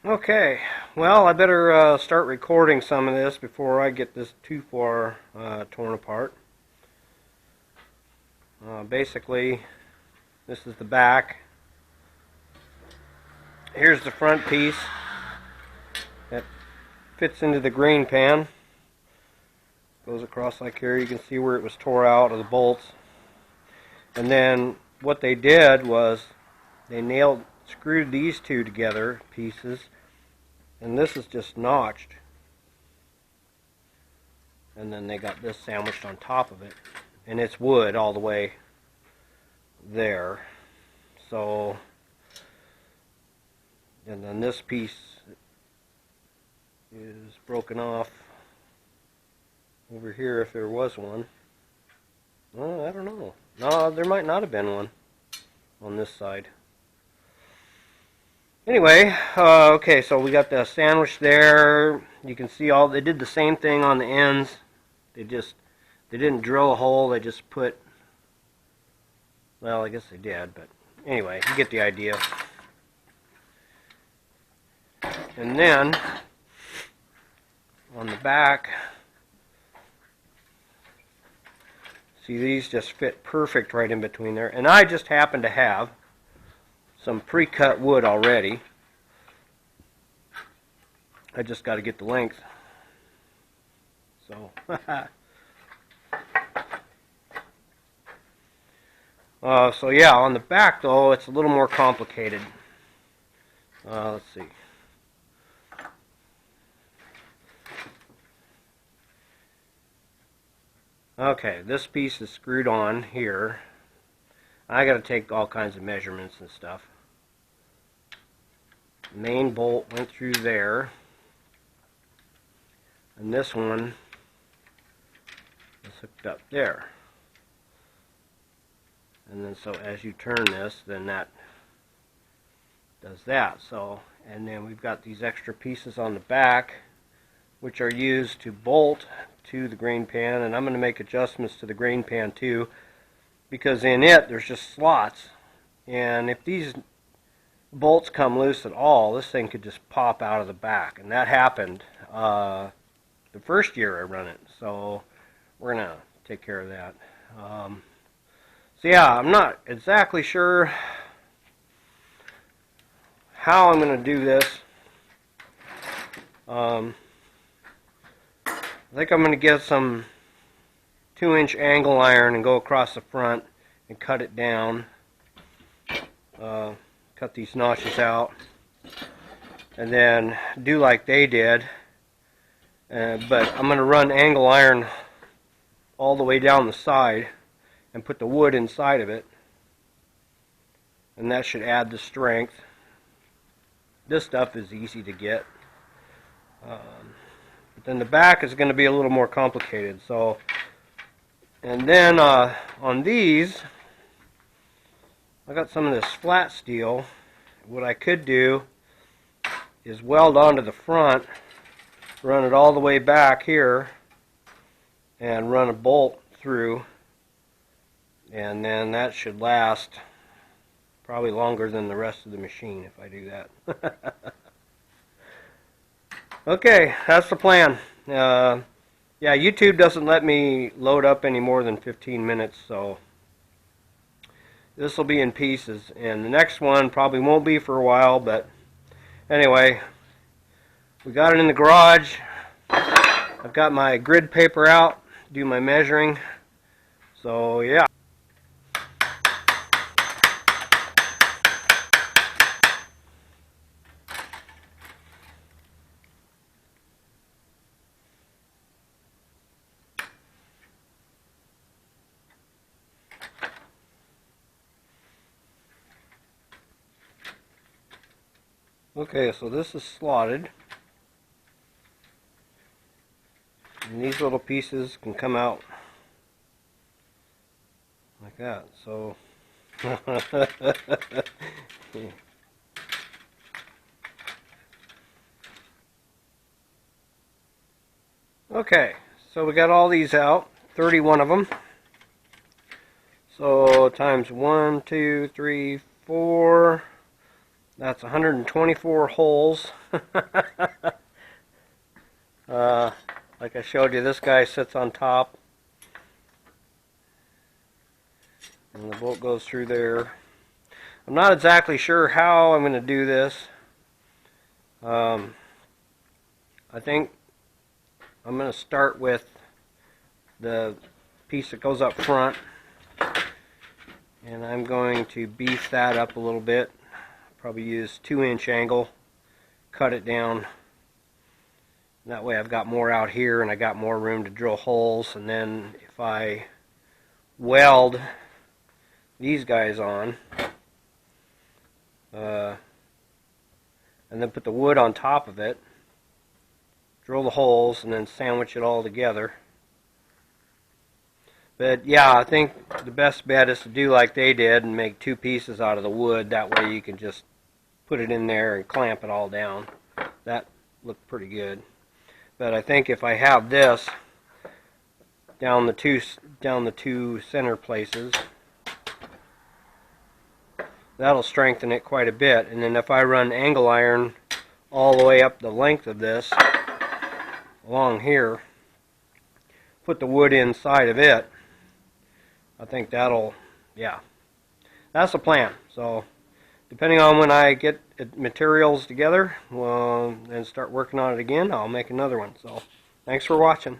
Okay, well, I better start recording some of this before I get this too far torn apart. Basically, this is the back. Here's the front piece that fits into the green pan. Goes across like here. You can see where it was tore out of the bolts. And then what they did was they screwed these two together pieces, and this is just notched, and then they got this sandwiched on top of it, and it's wood all the way there. So, and then this piece is broken off over here if there was one. Well, I don't know. No, there might not have been one on this side. Anyway, okay, so we got the sandwich there. You can see they did the same thing on the ends. They didn't drill a hole, they just put, well, I guess they did, but anyway, you get the idea. And then, on the back, see, these just fit perfect right in between there. And I just happen to have some pre-cut wood already. I just got to get the length. So, so yeah, on the back though, it's a little more complicated. Let's see. Okay, this piece is screwed on here. I got to take all kinds of measurements and stuff. Main bolt went through there, and this one is hooked up there. And then so as you turn this, then that does that. So, and then we've got these extra pieces on the back, which are used to bolt to the grain pan, and I'm going to make adjustments to the grain pan too, because in it there's just slots, and if these bolts come loose at all, this thing could just pop out of the back, and that happened the first year I run it, so we're going to take care of that. So yeah, I'm not exactly sure how I'm going to do this. I think I'm going to get some 2-inch angle iron and go across the front and cut it down. Cut these notches out, and then do like they did. But I'm going to run angle iron all the way down the side and put the wood inside of it, and that should add the strength. This stuff is easy to get. But then the back is going to be a little more complicated. So, and then on these, I got some of this flat steel. What I could do is weld onto the front, run it all the way back here, and run a bolt through, and then that should last probably longer than the rest of the machine if I do that. Okay, that's the plan. Yeah, YouTube doesn't let me load up any more than 15 minutes, so this will be in pieces, and the next one probably won't be for a while, but anyway, we got it in the garage. I've got my grid paper out, do my measuring, so yeah. Okay, so this is slotted, and these little pieces can come out like that. So okay, so we got all these out, 31 of them. So times 1, 2, 3, 4. That's 124 holes. Like I showed you, this guy sits on top, and the bolt goes through there. I'm not exactly sure how I'm going to do this. I think I'm going to start with the piece that goes up front, and I'm going to beef that up a little bit. Probably use 2-inch angle, cut it down. That way I've got more out here and I got more room to drill holes. And then if I weld these guys on, and then put the wood on top of it, drill the holes, and then sandwich it all together. But yeah, I think the best bet is to do like they did and make 2 pieces out of the wood. That way you can just put it in there and clamp it all down. That looked pretty good. But I think if I have this down the two center places, that'll strengthen it quite a bit. And then if I run angle iron all the way up the length of this along here, put the wood inside of it, I think that'll, yeah, that's the plan. So depending on when I get materials together, and start working on it again, I'll make another one. So thanks for watching.